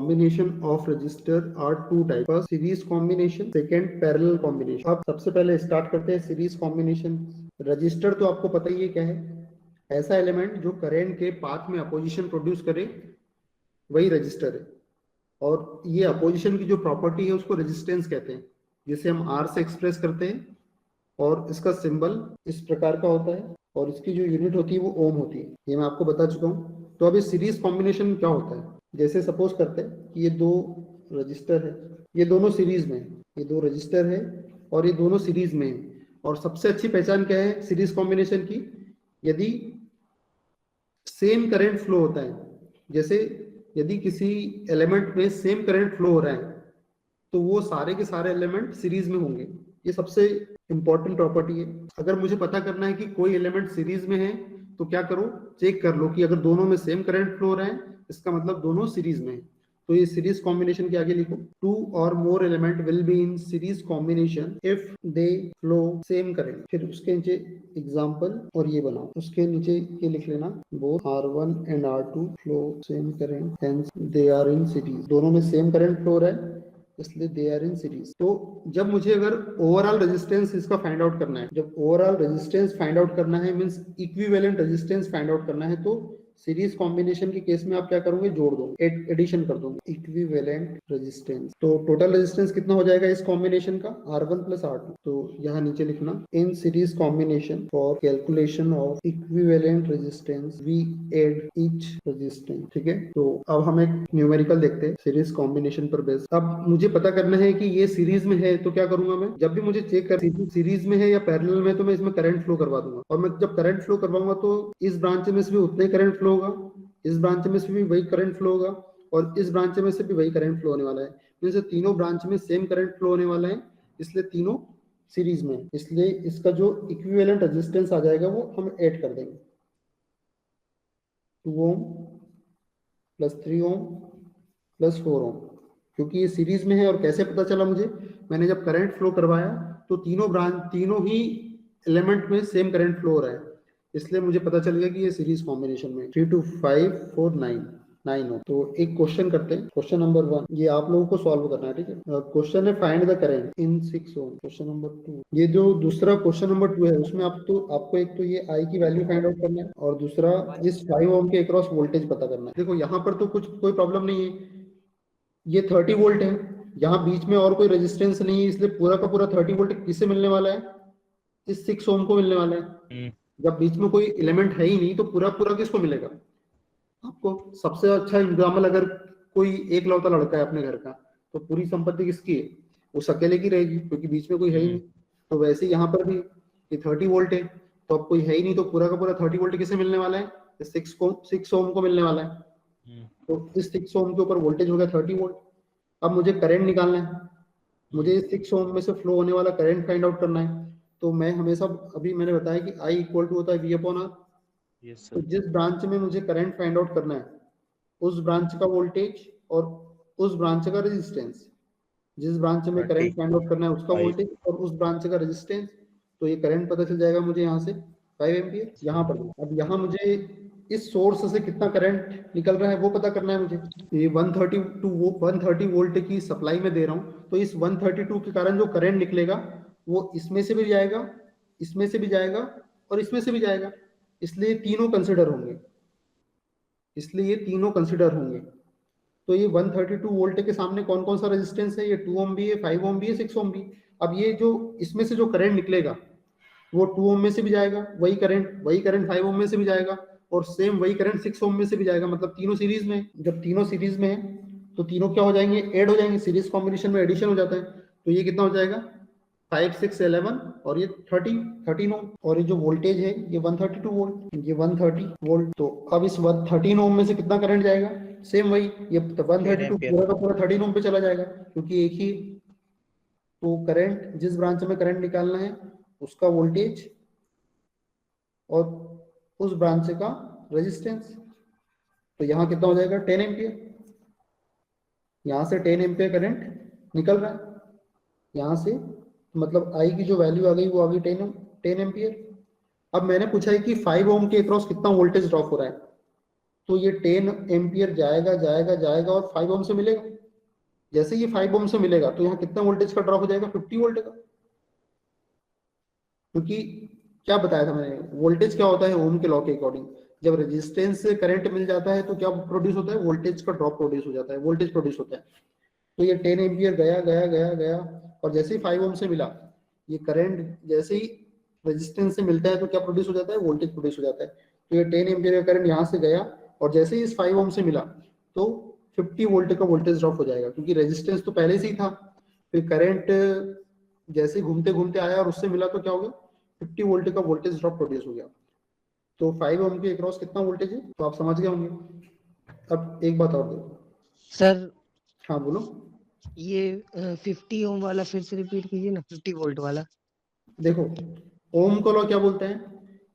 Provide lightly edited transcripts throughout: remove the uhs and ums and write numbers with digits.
Combination of resistor are two type, first series combination, second parallel combination. अब सबसे पहले start करते हैं सीरीज कॉम्बिनेशन। रजिस्टर तो आपको पता ही है क्या है, ऐसा एलिमेंट जो करंट के पाथ में अपोजिशन प्रोड्यूस करे, वही रजिस्टर है। और ये अपोजिशन की जो प्रॉपर्टी है उसको रेजिस्टेंस कहते हैं, जिसे हम आर से एक्सप्रेस करते हैं। और इसका सिंबल इस प्रकार का होता है और इसकी जो यूनिट होती है वो ओम होती है, ये मैं आपको बता चुका हूँ। तो अब इस सीरीज कॉम्बिनेशन क्या होता है, जैसे सपोज करते हैं कि ये दो रजिस्टर है, ये दोनों सीरीज में है, ये दो रजिस्टर है और ये दोनों सीरीज में है। और सबसे अच्छी पहचान क्या है सीरीज कॉम्बिनेशन की, यदि सेम करंट फ्लो होता है, जैसे यदि किसी एलिमेंट में सेम करंट फ्लो हो रहा है तो वो सारे के सारे एलिमेंट सीरीज में होंगे। ये सबसे इंपॉर्टेंट प्रॉपर्टी है। अगर मुझे पता करना है कि कोई एलिमेंट सीरीज में है तो क्या करो, चेक कर लो कि अगर दोनों में सेम करंट फ्लो हो रहा है इसका मतलब दोनों सीरीज में है। तो ये सीरीज कॉम्बिनेशन के आगे लिखो, टू और मोर element will be in series combination if they flow same current. फिर उसके नीचे एग्जांपल और ये बनाओ, उसके नीचे ये लिख लेना, both R1 and R2 flow same current hence they are in series. दोनों में सेम करंट फ्लो हो रहा है इसलिए दे आर इन सीरीज। तो जब मुझे अगर ओवरऑल रेजिस्टेंस इसका फाइंड आउट करना है, जब ओवरऑल रेजिस्टेंस फाइंड आउट करना है means equivalent resistance find out करना है, तो सीरीज कॉम्बिनेशन के केस में आप क्या करोगे, जोड़ दो, एडिशन कर दोगे, इक्विवेलेंट रेजिस्टेंस। तो टोटल रेजिस्टेंस कितना हो जाएगा इस कॉम्बिनेशन का, R1 प्लस R2। तो यहाँ नीचे लिखना, in series combination for calculation of equivalent resistance we add each resistance. ठीक है, तो अब हम एक न्यूमेरिकल देखते हैं सीरीज कॉम्बिनेशन पर बेस। अब मुझे पता करना है कि ये सीरीज में है तो क्या करूंगा मैं, जब भी मुझे चेक कर सीरीज में है या पैरेलल में, तो मैं इसमें करंट फ्लो करवा दूंगा। और मैं जब करंट फ्लो करवाऊंगा तो इस ब्रांच में से भी उतना ही करंट फ्लो होगा, इस ब्रांच में से भी वही करंट फ्लो होगा और इस ब्रांच में से भी वही करंट फ्लो होने वाला है। मींस तीनों ब्रांच में सेम करंट फ्लो होने वाला है, इसलिए तीनों सीरीज में, इसलिए इसका जो इक्विवेलेंट रेजिस्टेंस आ जाएगा वो हम ऐड कर देंगे, 2 ओम प्लस 3 ओम प्लस 4 ओम। क्योंकि ये सीरीज में है और कैसे पता चला मुझे, मैंने जब करंट फ्लो करवाया तो तीनों ही एलिमेंट में सेम करंट फ्लो हो रहा है, इसलिए मुझे पता चल गया कि ये सीरीज कॉम्बिनेशन में 3 2 5 4 9 हो। तो एक क्वेश्चन करते हैं, क्वेश्चन नंबर 1, ये आप लोगों को सॉल्व करना है। ठीक है, क्वेश्चन है find the current in 6 ohm. Question number 2, ये जो दूसरा क्वेश्चन नंबर 2 है उसमें आपको एक तो ये आई की वैल्यू फाइंड आउट करना है और दूसरा इस 5 ओम के अक्रॉस वोल्टेज पता करना है। देखो यहाँ पर तो कोई प्रॉब्लम नहीं है, ये 30 वोल्ट है, यहाँ बीच में और कोई रेजिस्टेंस नहीं है, इसलिए पूरा का पूरा 30 वोल्ट किससे मिलने वाला है, इस 6 ओम को मिलने वाला है। जब बीच में कोई एलिमेंट है ही नहीं तो पूरा पूरा किसको मिलेगा, आपको। सबसे अच्छा एग्जाम्पल, अगर कोई एक लौता लड़का है अपने घर का तो पूरी संपत्ति किसकी है, उस अकेले की रहेगी क्योंकि बीच में कोई है ही नहीं। तो वैसे यहाँ पर भी ये 30 वोल्ट है, तो अब कोई है ही नहीं तो पूरा का पूरा 30 वोल्ट किसे मिलने वाला है, 6 ओम को मिलने वाला है। तो इस 6 ओम के ऊपर वोल्टेज हो गया 30 वोल्ट। अब मुझे करंट निकालना है, मुझे इस 6 ओम में से फ्लो होने वाला करंट फाइंड आउट करना है। तो मैं हमेशा, अभी मैंने बताया कि I इक्वल टू होता है V अपॉन R। तो जिस ब्रांच में मुझे करंट फाइंड आउट करना है उस ब्रांच का वोल्टेज और उस ब्रांच का रेजिस्टेंस, जिस ब्रांच में करंट फाइंड आउट करना है उसका वोल्टेज और उस ब्रांच का रेजिस्टेंस, तो ये करंट पता चल जाएगा मुझे यहाँ से 5 एम्पियर यहाँ पर। अब यहाँ मुझे इस सोर्स से कितना करंट निकल रहा है वो पता करना है मुझे। ये 130 वोल्ट की सप्लाई में दे रहा हूँ, तो इस 132 के कारण जो करंट निकलेगा वो इसमें से भी जाएगा, इसमें से भी जाएगा और इसमें से भी जाएगा, इसलिए तीनों कंसिडर होंगे, इसलिए ये तीनों कंसिडर होंगे। तो ये 132 वोल्ट के सामने कौन कौन सा रेजिस्टेंस है, ये 2 ओम भी है, 5 ओम भी है, 6 ओम भी। अब ये जो इसमें से जो करंट निकलेगा वो 2 ओम में से भी जाएगा, वही करंट 5 ओम में से भी जाएगा और सेम वही करंट 6 ओम में से भी जाएगा, मतलब तीनों सीरीज में। जब तीनों सीरीज में है तो तीनों क्या हो जाएंगे, ऐड हो जाएंगे, सीरीज कॉम्बिनेशन में एडिशन हो जाता है। तो ये कितना हो जाएगा 5 6 11 और ये 13 ओम, और ये जो वोल्टेज है ये 132 वोल्ट, ये 130 वोल्ट। तो अब इस 13 ओम में से कितना करंट जाएगा, सेम वही, ये 132 पूरा का पूरा 13 ओम पे चला जाएगा क्योंकि एक ही। तो करंट, जिस ब्रांच में करंट निकालना है उसका वोल्टेज और उस ब्रांच का रेजिस्टेंस, तो यहाँ कितना हो जाएगा 10 एम्पियर। यहाँ से 10 एम्पियर करंट निकल रहा है यहाँ से, मतलब आई की जो वैल्यू आ गई वो आ गई 10 एम्पियर। अब मैंने पूछा है कि 5 ओम के अक्रॉस कितना वोल्टेज ड्रॉप हो रहा है, तो ये 10 एम्पियर जाएगा जाएगा जाएगा और 5 ओम से मिलेगा। जैसे ये 5 ओम से मिलेगा तो यहाँ कितना वोल्टेज का ड्रॉप हो जाएगा, 50 वोल्ट का। क्योंकि क्या बताया था मैंने, वोल्टेज क्या होता है ओम के लॉ के अकॉर्डिंग, जब रेजिस्टेंस से करंट मिल जाता है तो क्या प्रोड्यूस होता है, वोल्टेज का ड्रॉप प्रोड्यूस हो जाता है, वोल्टेज प्रोड्यूस होता है। तो ये 10 एम्पियर गया गया गया गया और जैसे ही 5 ओम से मिला, ये करंट जैसे ही रेजिस्टेंस से मिलता है तो क्या प्रोड्यूस हो जाता है, वोल्टेज प्रोड्यूस हो जाता है। तो ये 10 एम्पियर का करंट यहाँ से गया और जैसे ही इस 5 ओम से मिला तो 50 वोल्ट का वोल्टेज ड्रॉप हो जाएगा, क्योंकि रेजिस्टेंस तो पहले से ही था। फिर करंट जैसे घूमते घूमते आया और उससे मिला तो क्या हो गया, 50 वोल्ट का वोल्टेज ड्रॉप प्रोड्यूस हो गया। तो 5 ओम के अक्रॉस कितना वोल्टेज है, तो आप समझ गए होंगे। अब एक बात और देखो सर, हाँ बोलो। ये 50 ओम वाला फिर से रिपीट कीजिए ना, 50 वोल्ट वाला। देखो ओम का लॉ क्या बोलता है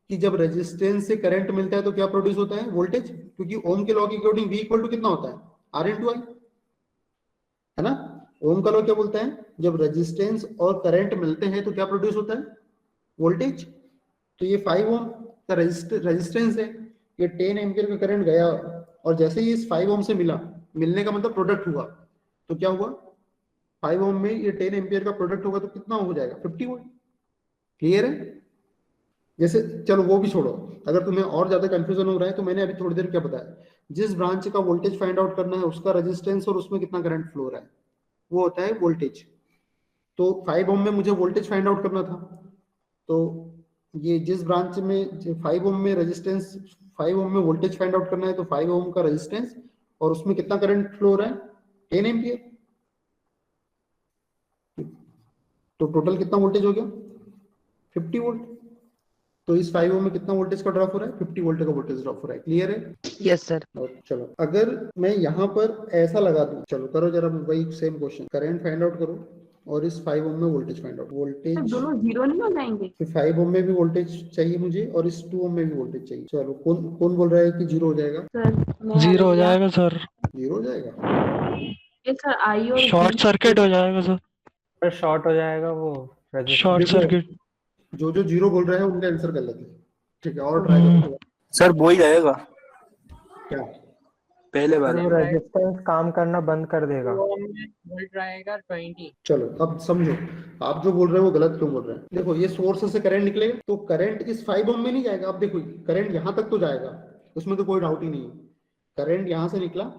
कि जब रेजिस्टेंस से करंट मिलता है तो क्या प्रोड्यूस होता है, वोल्टेज। क्योंकि ओम के लॉ के अकॉर्डिंग V इक्वल टू कितना होता है, आर इन टू आई, है ना। ओम का लॉ क्या बोलता है, जब रेजिस्टेंस और करंट मिलते हैं तो क्या प्रोड्यूस होता है, वोल्टेज। तो ये 5 ओम का रेजिस्टेंस है, ये 10 एम्पियर का करंट गया और जैसे ही इस 5 ओम से मिला, मिलने का मतलब प्रोडक्ट हुआ, तो क्या हुआ, 5 ओम में ये 10 एम्पियर का प्रोडक्ट होगा तो कितना हो जाएगा, 50 वोल्ट। क्लियर है। जैसे चलो वो भी छोड़ो, अगर तुम्हें और ज्यादा कंफ्यूजन हो रहा है तो मैंने अभी थोड़ी देर क्या बताया, जिस ब्रांच का वोल्टेज फाइंड आउट करना है उसका रेजिस्टेंस और उसमें कितना करंट फ्लो हो रहा है, वो होता है वोल्टेज। तो 5 ओम में मुझे वोल्टेज फाइंड आउट करना था, तो ये जिस ब्रांच में 5 ओम में रेजिस्टेंस, 5 ओम में वोल्टेज फाइंड आउट करना है तो 5 ओम का रेजिस्टेंस और उसमें कितना करंट फ्लो हो रहा है, 10 एम्पियर। तो टोटल कितना वोल्टेज हो गया, 50 वोल्ट। तो इस 5 ओम में कितना वोल्टेज का ड्रॉप हो रहा है, 50 वोल्ट का वोल्टेज ड्रॉप हो रहा है। क्लियर है। Yes sir. और चलो अगर मैं यहाँ पर ऐसा लगा दूं, चलो करो जरा वही same question, current find out करो और इस 5 ओम में वोल्टेज फाइंड आउट, वोल्टेज दोनों जीरो नहीं हो जाएंगे। फिर 5 ओम में भी वोल्टेज चाहिए मुझे और इस 2 ओम में भी वोल्टेज चाहिए। चलो कौन कौन बोल रहा है कि जीरो हो जाएगा, सर जीरो हो जाएगा सर, जीरो हो जाएगा। ये सर आई और शॉर्ट सर्किट हो जाएगा सर, पर शॉर्ट हो जाएगा वो शॉर्ट रजिस्टर। देखो सर्किट। जो जो जीरो बोल रहे हैं उनका आंसर गलत है, ठीक है, और ट्राई करो। सर वो ही जाएगा क्या, पहले सर वाला। वो रेजिस्टेंस काम करना बंद कर देगा। वोल्ट रहेगा 20। चलो अब समझो, आप जो बोल रहे हो वो गलत क्यों बोल रहे हैं। देखो ये सोर्स से करंट निकलेगा तो करंट इस 5 ओम में नहीं जाएगा। अब देखो करंट यहां तक तो जाएगा, उसमें तो कोई डाउट ही नहीं है। करंट यहां से निकला,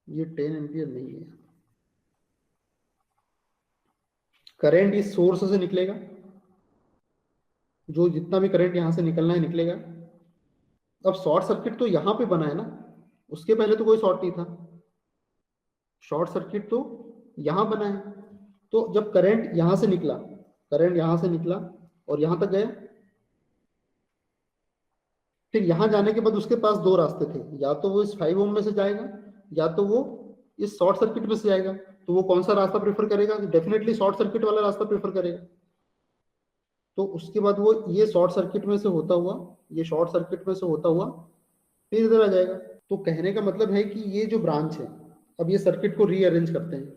ये 10 एम्पियर नहीं है, करंट इस सोर्स से निकलेगा, जो जितना भी करंट यहां से निकलना है निकलेगा। अब शॉर्ट सर्किट तो यहां पे बना है ना, उसके पहले तो कोई शॉर्ट नहीं था, शॉर्ट सर्किट तो यहां बना है। तो जब करंट यहां से निकला, करंट यहां से निकला और यहां तक गया, फिर यहां जाने के बाद उसके पास दो रास्ते थे, या तो वो इस 5 ओम में से जाएगा या तो वो इस शॉर्ट सर्किट में से जाएगा। तो वो कौन सा रास्ता प्रेफर करेगा, डेफिनेटली शॉर्ट सर्किट वाला रास्ता प्रेफर करेगा। तो उसके बाद वो ये शॉर्ट सर्किट में से होता हुआ, ये शॉर्ट सर्किट में से होता हुआ फिर इधर आ जाएगा। तो कहने का मतलब है कि ये जो ब्रांच है, अब ये सर्किट को रीअरेंज करते हैं,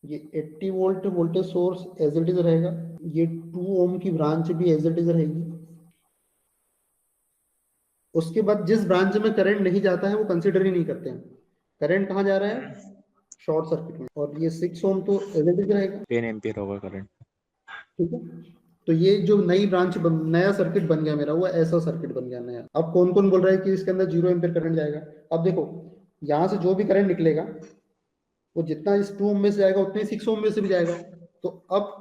ये 80 volt voltage source as it is रहेगा, ये 2 ओम की ब्रांच भी एज इट इज रहेगी। उसके बाद जिस ब्रांच में करंट नहीं जाता है वो कंसिडर ही नहीं करते हैं, करंट कहाँ जा रहा है, शॉर्ट सर्किट में, और ये 6 ओम तो एज इट इज रहेगा, 10 एम्पियर होगा करंट। ठीक है। तो ये जो नई ब्रांच नया सर्किट बन गया मेरा, वो ऐसा सर्किट बन गया नया। अब कौन कौन बोल रहा है कि इसके अंदर 0 एम्पियर करंट जाएगा। अब देखो यहां से जो भी करंट निकलेगा वो जितना इस 2 ओम में से जाएगा उतने ही 6 ओम में से भी जाएगा। तो अब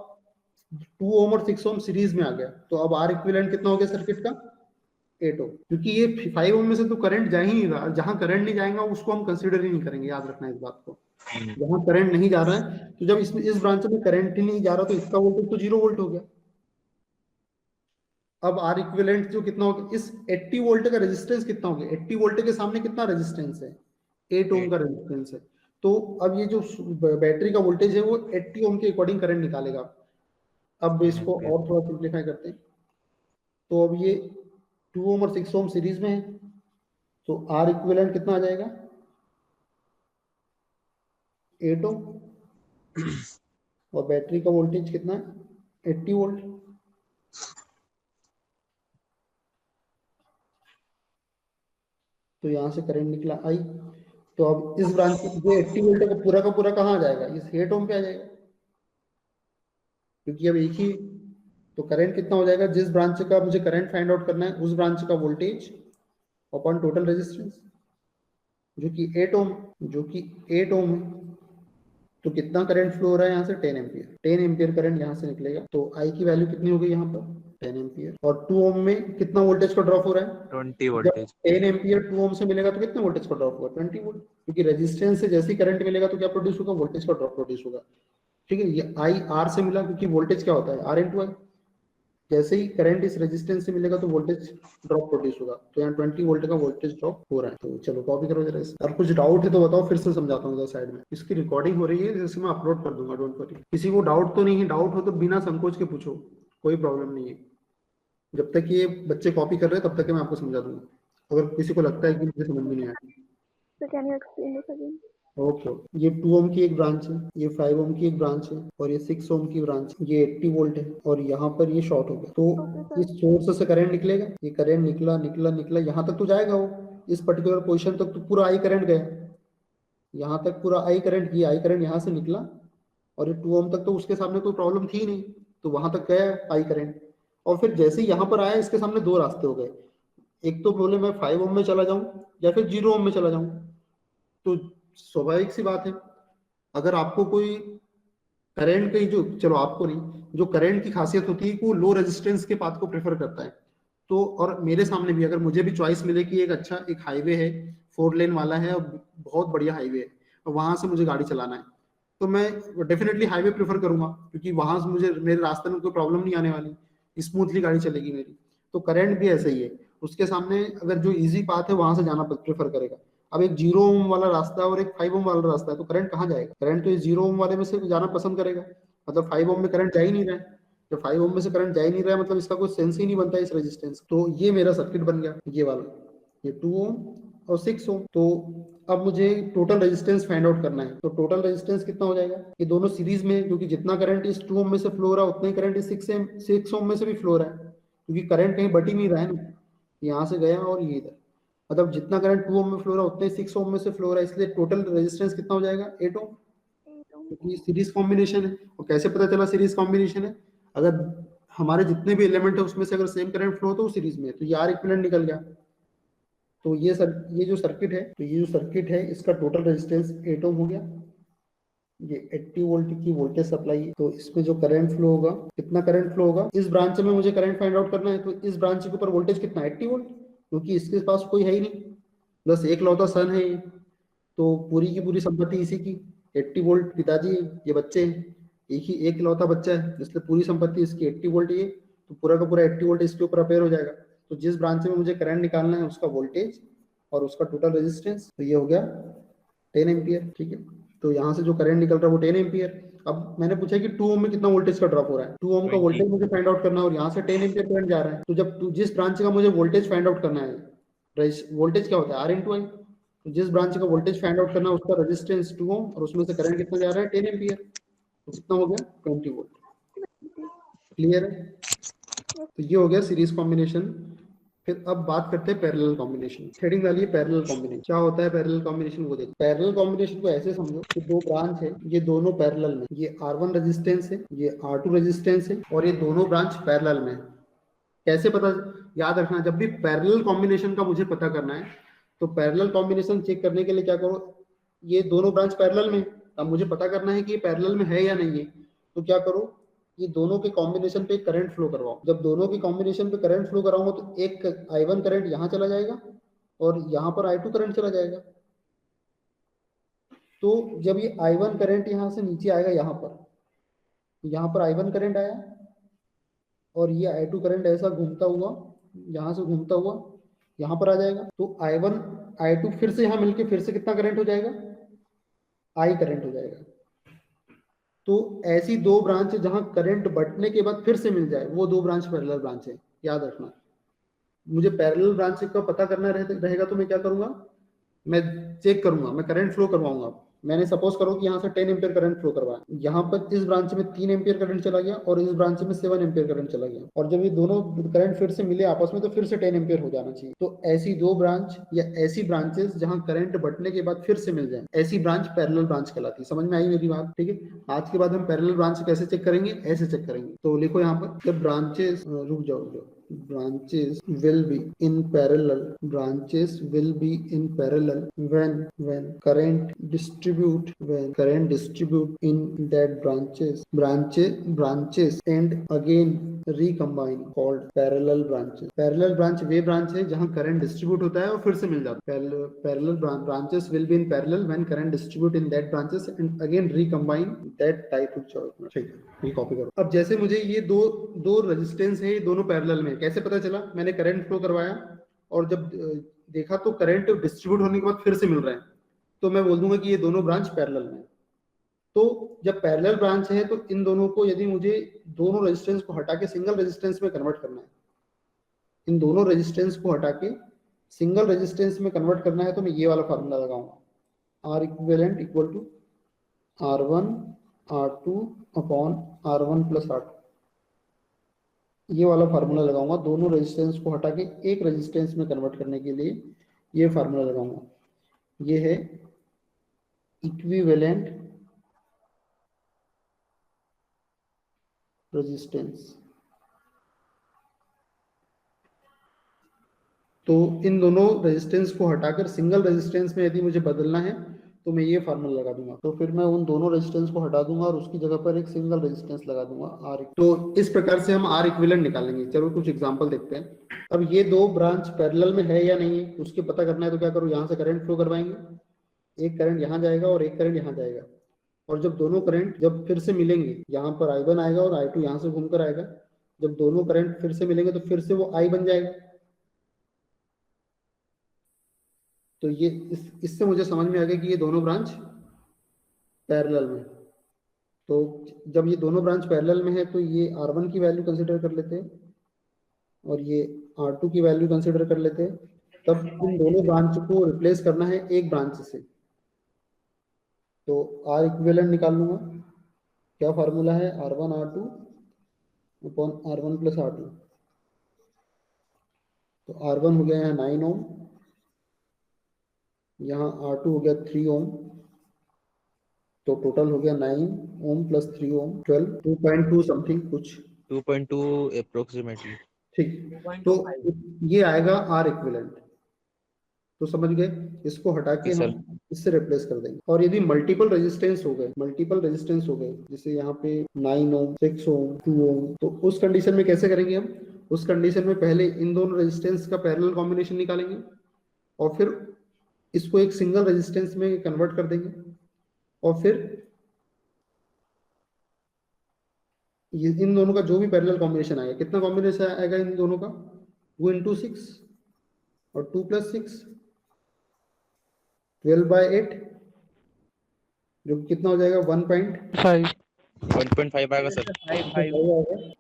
2 ओम और 6 ओम सीरीज में आ गया, तो अब आर इक्विवेलेंट कितना हो गया सर्किट का, 8 ओम। क्योंकि ये 5 ओम में से तो करंट जा ही नहीं रहा, जहां करंट नहीं जाएगा उसको हम कंसीडर ही नहीं करेंगे, याद रखना इस बात को। जहां करंट नहीं जा रहा है, तो जब इसमें इस ब्रांच में करंट ही नहीं जा रहा तो इसका वोल्टेज तो 0 वोल्ट हो गया। अब आर इक्विवेलेंट जो कितना होगा, इस 80 वोल्ट का रेजिस्टेंस कितना हो गया, 80 वोल्ट के सामने कितना रेजिस्टेंस है, 8 ओम का रेजिस्टेंस है। तो अब ये जो बैटरी का वोल्टेज है वो 80 ओम के अकॉर्डिंग करंट निकालेगा। अब इसको और थोड़ा सिंप्लीफाई करते हैं, तो अब ये 2 ओम और 6 ओम सीरीज में है, तो आर इक्विवेलेंट कितना आ जाएगा, 8 ओम, और बैटरी का वोल्टेज कितना है, 80 वोल्ट। तो यहाँ से करंट निकला आई, तो अब इस ब्रांच जो 80 वोल्ट का पूरा कहाँ आ जाएगा, इस 8 ओम पे आ जाएगा, क्योंकि अब एक ही, तो करंट कितना हो जाएगा, जिस ब्रांच का मुझे करंट फाइंड आउट करना है उस ब्रांच का वोल्टेज अपॉन टोटल रेजिस्टेंस, जो कि 8 ओम है। तो कितना करंट फ्लो हो रहा है यहाँ से, 10 एम्पियर, 10 एम्पियर करंट यहाँ से निकलेगा। तो आई की वैल्यू कितनी हो गई यहाँ पर, 10 एम्पियर। और 2 ओम में कितना वोल्टेज का ड्रॉप हो रहा है, 20 वोल्टेज। 10 एम्पियर 2 ओम से मिलेगा तो कितने वोल्टेज का ड्रॉप होगा, 20 वोल्ट, क्योंकि रेजिस्टेंस से जैसे ही करंट मिलेगा तो क्या प्रोड्यूस होगा, वोल्टेज का ड्रॉप प्रोड्यूस होगा। ठीक है, ये आई आर से मिला, क्योंकि वोल्टेज क्या होता है, आर इंटू आई। जैसे ही करंट इस रेजिस्टेंस से मिलेगा तो वोल्टेज ड्रॉप प्रोड्यूस होगा, तो यहाँ 20 वोल्ट का वोल्टेज ड्रॉप हो रहा है। तो चलो कॉपी करो जरा इसे। और कुछ डाउट है तो बताओ, फिर से समझाता हूँ साइड में। इसकी रिकॉर्डिंग हो रही है, जैसे मैं अपलोड कर दूंगा, डोंट वरी। किसी को डाउट तो नहीं है, डाउट हो तो बिना संकोच के पूछो, कोई प्रॉब्लम नहीं है। जब तक ये बच्चे कॉपी कर रहे हैं तब तक मैं आपको समझा दूंगा, अगर किसी को लगता है कि मुझे समझ में नहीं आया। So can you explain this again? Okay, ये 2 ओम की एक ब्रांच है, ये 5 ओम की एक ब्रांच है, और ये 6 ओम की ब्रांच है, ये 80 वोल्ट है, और यहाँ पर ये शॉर्ट हो गया। तो इस सोर्स से करंट निकलेगा, ये करंट निकला निकला निकला, यहाँ तक तो जाएगा वो, इस पर्टिकुलर पोजीशन तक तो पूरा आई करंट गया, यहाँ तक पूरा आई करंट, ये आई करंट यहाँ से निकला, और ये 2 ओम तक तो उसके सामने कोई प्रॉब्लम थी नहीं, तो वहां तक गया आई करंट। और फिर जैसे ही यहाँ पर आया, इसके सामने दो रास्ते हो गए, एक तो बोले मैं 5 ओम में चला जाऊं या फिर 0 ओम में चला जाऊं। तो स्वाभाविक सी बात है, अगर आपको कोई करंट की जो, चलो आपको नहीं, जो करंट की खासियत होती है कि वो लो रेजिस्टेंस के पाथ को प्रेफर करता है। तो और मेरे सामने भी अगर मुझे भी चॉइस मिले कि एक अच्छा एक हाईवे है, 4 लेन वाला है और बहुत बढ़िया हाईवे है, और वहां से मुझे गाड़ी चलाना है, तो मैं डेफिनेटली हाईवे प्रेफर करूंगा, क्योंकि वहां से मुझे मेरे रास्ते में कोई प्रॉब्लम नहीं आने वाली, स्मूथली गाड़ी चलेगी मेरी। तो करंट भी ऐसे ही है, उसके सामने अगर जो इजी पाथ है वहां से जाना प्रेफर करेगा। अब एक 0 ओम वाला रास्ता और एक 5 ओम वाला रास्ता है, तो करंट कहाँ जाएगा, करंट तो इस 0 ओम वाले में से जाना पसंद करेगा, मतलब 5 ओम में करंट जा ही नहीं रहा है। जब 5 ओम में से करंट जा ही नहीं रहा है, मतलब इसका कोई सेंस ही नहीं बनता इस रेजिस्टेंस। तो ये मेरा सर्किट बन गया, ये वाला, ये 2 ओम और 6 ओम। तो अब मुझे टोटल रेजिस्टेंस फाइंड आउट करना है, तो टोटल रेजिस्टेंस कितना हो जाएगा, ये दोनों सीरीज में, क्योंकि जितना करंट इस 2 ओम में से फ्लो हो रहा है उतना ही करंट इस 6 ओम में से भी फ्लो हो रहा है, क्योंकि करंट कहीं बट ही नहीं रहा है ना, यहाँ से गया और ये इधर, मतलब जितना करंट 2 ओम में फ्लो रहा है उतना ही 6 ओम में से फ्लो रहा है, इसलिए टोटल रेजिस्टेंस कितना हो जाएगा, 8 ओम, क्योंकि सीरीज कॉम्बिनेशन है। और कैसे पता चला सीरीज कॉम्बिनेशन है, अगर हमारे जितने भी एलिमेंट है उसमें से अगर सेम करंट फ्लो तो सीरीज में है, तो ये आर इक्विवेलेंट निकल गया। तो ये जो सर्किट है, तो ये जो सर्किट है इसका टोटल रेजिस्टेंस 8 ओम हो गया। ये 80 वोल्ट की वोल्टेज सप्लाई है, तो इसमें जो करंट फ्लो होगा, कितना करंट फ्लो होगा, इस ब्रांच में मुझे करंट फाइंड आउट करना है, तो इस ब्रांच के ऊपर वोल्टेज कितना, 80 वोल्ट, क्योंकि इसके पास कोई है ही नहीं, बस एक लौता सन है ये, तो पूरी की पूरी संपत्ति इसी की, 80 वोल्ट पिताजी है, ये बच्चे हैं, एक लौता बच्चा है, इसलिए पूरी संपत्ति इसकी 80 वोल्ट ये, तो पूरा का पूरा 80 वोल्ट इसके ऊपर अपेयर हो जाएगा। तो जिस ब्रांच में मुझे करंट निकालना है उसका वोल्टेज और उसका टोटल रेजिस्टेंस, तो ये हो गया 10 एम्पियर। ठीक है, तो यहाँ से जो करंट निकल रहा है वो 10 एम्पियर। अब मैंने पूछा कि 2 ओम में कितना वोल्टेज का ड्रॉप हो रहा है, 2 ओम का वोल्टेज मुझे फाइंड आउट करना है, और यहाँ से 10 एम्पियर करंट जा रहा है। तो जब जिस ब्रांच का मुझे वोल्टेज फाइंड आउट करना है, वोल्टेज क्या होता है, आर इंटू आई, तो जिस ब्रांच का वोल्टेज फाइंड आउट करना है उसका रेजिस्टेंस 2 ओम, और उसमें से करंट कितना जा रहा है, 10 एम्पियर, तो कितना हो गया, 20 वोल्ट। क्लियर है, तो ये हो गया सीरीज कॉम्बिनेशन। फिर अब बात करते हैं पैरेलल कॉम्बिनेशन। हेडिंग डालिए पैरेलल कॉम्बिनेशन। क्या होता है पैरेलल कॉम्बिनेशन, वो देखो। पैरेलल कॉम्बिनेशन को ऐसे समझो कि दो ब्रांच है, ये दोनों पैरेलल में, ये R1 रेजिस्टेंस है, ये R2 रेजिस्टेंस है, और ये दोनों ब्रांच पैरेलल में है। कैसे पता, याद रखना, जब भी पैरेलल कॉम्बिनेशन का मुझे पता करना है तो पैरेलल कॉम्बिनेशन चेक करने के लिए क्या करो, ये दोनों ब्रांच पैरेलल में, अब मुझे पता करना है कि ये पैरेलल में है या नहीं है, तो क्या करो, ये दोनों के कॉम्बिनेशन पे करंट फ्लो करवाओ। जब दोनों के कॉम्बिनेशन पे करंट फ्लो कराऊंगा तो एक I1 करंट यहाँ चला जाएगा और यहाँ पर I2 करंट चला जाएगा। तो जब ये I1 करंट यहाँ से नीचे आएगा, यहाँ पर I1 करंट आया और ये I2 करंट ऐसा घूमता हुआ, यहाँ से घूमता हुआ यहाँ पर आ जाएगा, तो I1 I2 फिर से यहाँ मिलके फिर से कितना करंट हो जाएगा, I करंट हो जाएगा। तो ऐसी दो ब्रांच जहां करंट बटने के बाद फिर से मिल जाए, वो दो ब्रांच पैरेलल ब्रांच है, याद रखना। मुझे पैरेलल ब्रांच का पता करना रहेगा तो मैं क्या करूंगा, मैं चेक करूंगा, मैं करंट फ्लो करवाऊंगा। मैंने सपोज करो कि यहाँ से 10 एम्पियर करंट फ्लो करवाया, यहाँ पर इस ब्रांच में 3 एम्पियर करंट चला गया और इस ब्रांच में 7 एम्पियर करंट चला गया, और जब ये दोनों करंट फिर से मिले आपस में तो फिर से 10 एम्पियर हो जाना चाहिए। तो ऐसी दो ब्रांच या ऐसी ब्रांचेस जहां करंट बटने के बाद फिर से मिल जाए, ऐसी ब्रांच पैरेलल ब्रांच कहलाती है। समझ में आई मेरी बात? ठीक है, आज के बाद हम पैरेलल ब्रांच कैसे चेक करेंगे, ऐसे चेक करेंगे। तो लिखो यहाँ पर, जब ब्रांचेस, रुक जाओ, branches will be in parallel, branches will be in parallel when current distribute in that branches and again recombine, called parallel branches। parallel branch way branch है जहां current distribute होता है और फिर से मिल जाता है। parallel branches will be in parallel when current distribute in that branches and again recombine that type of choice। ठीक है, ये कॉपी करो। अब जैसे मुझे ये दो रेजिस्टेंस है, ये दोनों पैरेलल में, कैसे पता चला? मैंने करंट फ्लो करवाया और जब देखा तो करंट डिस्ट्रीब्यूट होने के बाद फिर से मिल रहा है, तो मैं बोल दूंगा कि ये दोनों ब्रांच पैरेलल में। तो जब पैरेलल ब्रांच है तो इन दोनों को, यदि मुझे दोनों रेजिस्टेंस को हटा के सिंगल रेजिस्टेंस में कन्वर्ट करना है, इन दोनों रेजिस्टेंस को हटा के सिंगल रेजिस्टेंस में कन्वर्ट करना है, तो मैं ये वाला फार्मूला लगाऊंगा, R equivalent equal to R1 R2 upon R1 plus R2। ये वाला फार्मूला लगाऊंगा दोनों रेजिस्टेंस को हटा के एक रेजिस्टेंस में कन्वर्ट करने के लिए, ये फार्मूला लगाऊंगा। ये है इक्विवेलेंट रेजिस्टेंस। तो इन दोनों रेजिस्टेंस को हटाकर सिंगल रेजिस्टेंस में यदि मुझे बदलना है तो मैं ये फार्मूला लगा दूंगा। तो फिर मैं उन दोनों रेजिस्टेंस को हटा दूंगा और उसकी जगह पर एक सिंगल रेजिस्टेंस लगा दूंगा R। तो इस प्रकार से हम R इक्विवेलेंट निकालेंगे। चलो कुछ एग्जांपल देखते हैं। अब ये दो ब्रांच पैरेलल में है या नहीं है उसके पता करना है, तो क्या करूँ, यहाँ से करंट फ्लो करवाएंगे, एक करंट यहाँ जाएगा और एक करंट यहाँ जाएगा, और जब दोनों करंट जब फिर से मिलेंगे, यहाँ पर I1 आएगा और I2 यहाँ से घूमकर आएगा, जब दोनों करंट फिर से मिलेंगे तो फिर से वो I बन जाएगा। तो ये इससे मुझे समझ में आ गया कि ये दोनों ब्रांच पैरेलल में। तो जब ये दोनों ब्रांच पैरेलल में है तो ये R1 की वैल्यू कंसीडर कर लेते हैं और ये R2 की वैल्यू कंसीडर कर लेते हैं। तब इन दोनों ब्रांच को रिप्लेस करना है एक ब्रांच से, तो R इक्विवेलेंट निकाल लूंगा। क्या फार्मूला है? R1 R2 upon R1 plus R2। तो R1 हो गया यहाँ 9 ओम, यहाँ R2 हो गया 3 ओम, तो टोटल हो गया 9 ओम प्लस 3 ओम 12, 2.2 समथिंग कुछ, 2.2 अप्रोक्सीमेटली। ठीक। तो ये आएगा R इक्विवेलेंट। तो समझ गए, इसको हटा के हम इससे रिप्लेस कर देंगे। और यदि मल्टीपल रेजिस्टेंस हो गए, जैसे यहाँ पे 9 ओम 6 ओम 2 ओम, तो उस कंडीशन में कैसे करेंगे हम? उस कंडीशन में पहले इन दोनों रेजिस्टेंस का पैरेलल कॉम्बिनेशन निकालेंगे और फिर इसको एक सिंगल रेजिस्टेंस में कन्वर्ट कर देंगे, और फिर ये इन दोनों का जो भी पैरेलल कॉम्बिनेशन आएगा, कितना कॉम्बिनेशन आएगा इन दोनों का? 2 × 6 और 2 + 6 12/8, जो कितना हो जाएगा 1.5 आएगा सर।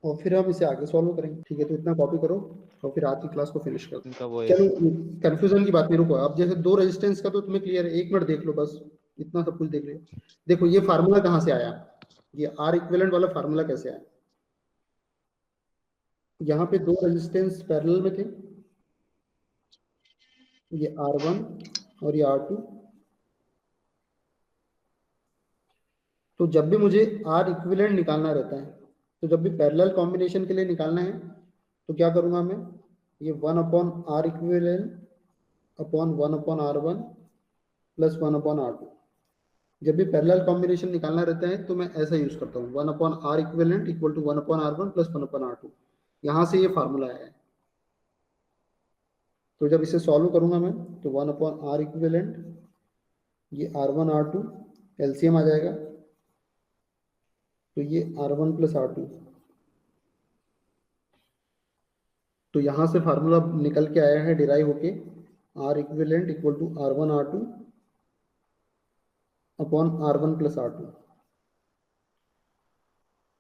और फिर हम इसे आगे सॉल्व करेंगे। ठीक है, तो इतना कॉपी करो और फिर आज की क्लास को फिनिश कर दो। इनका वो है। चलो कंफ्यूजन की बात नहीं, रुको। अब जैसे दो रेजिस्टेंस का तो तुम्हें क्लियर है, 1 मिनट देख लो बस, इतना सब कुछ देख लिया। देखो ये फार्मूला कहाँ से आया, ये R इक्विवेलेंट वाला फार्मूला कैसे आया? यहाँ पे दो रेजिस्टेंस पैरेलल में थे, ये R1 और ये R2। तो जब भी मुझे R इक्विवेलेंट निकालना रहता है, तो जब भी पैरेलल कॉम्बिनेशन के लिए निकालना है तो क्या करूंगा मैं, ये 1/R equivalent upon 1/R1 plus 1/R2। जब भी पैरेलल कॉम्बिनेशन निकालना रहता है तो मैं ऐसा यूज करता हूँ, 1/R equivalent equal to 1/R1 plus 1/R2। यहाँ से ये फार्मूला आया है। तो जब इसे सॉल्व करूंगा मैं तो 1/R इक्विवेलेंट, ये R1 R2 एलसीएम आ जाएगा, तो ये R1 प्लस R2। तो यहां से फार्मूला निकल के आया है डिराइव होके, R equivalent equal to R1 R2 upon R1 plus R2।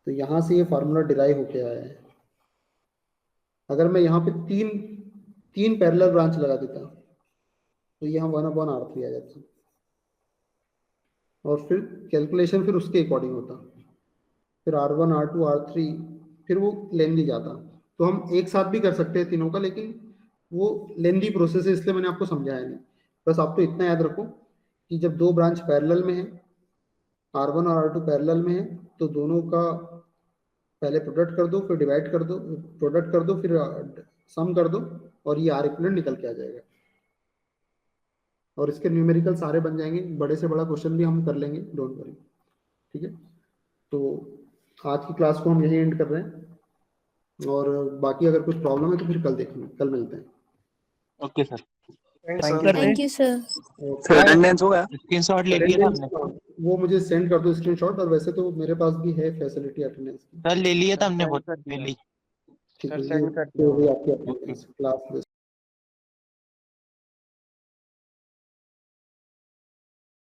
तो यहां से ये फार्मूला डिराइव होके आया है। अगर मैं यहाँ पे तीन पैरेलल ब्रांच लगा देता तो यहाँ 1/R3 आ जाता। और फिर कैलकुलेशन फिर उसके अकॉर्डिंग होता, फिर R1 R2 R3 फिर वो लेंदी जाता। तो हम एक साथ भी कर सकते हैं तीनों का, लेकिन वो लेंदी प्रोसेस है, इसलिए मैंने आपको समझाया नहीं। बस आपको इतना याद रखो कि जब दो ब्रांच पैरेलल में है, R1 और R2 पैरेलल में है, तो दोनों का पहले प्रोडक्ट कर दो, फिर डिवाइड कर दो, प्रोडक्ट कर दो, फिर सम कर दो, और ये R इक्विवेलेंट निकल के आ जाएगा। और इसके न्यूमेरिकल सारे बन जाएंगे, बड़े से बड़ा क्वेश्चन भी हम कर लेंगे, डोंट वरी। ठीक है, तो आज की क्लास को हम यहीं एंड कर रहे हैं, और बाकी अगर कुछ प्रॉब्लम है तो फिर कल देखेंगे, कल मिलते हैं। Okay sir. Thank you sir. Sir attendance हो गया? स्क्रीनशॉट ले लिया ना हमने? वो मुझे सेंड कर दो स्क्रीनशॉट, और वैसे तो मेरे पास भी है फैसिलिटी अटेंडेंस की। सर ले लिया था हमने, बहुत ले ली। ठीक है, सर, send कर ये आपकी अटेंडेंस क्लास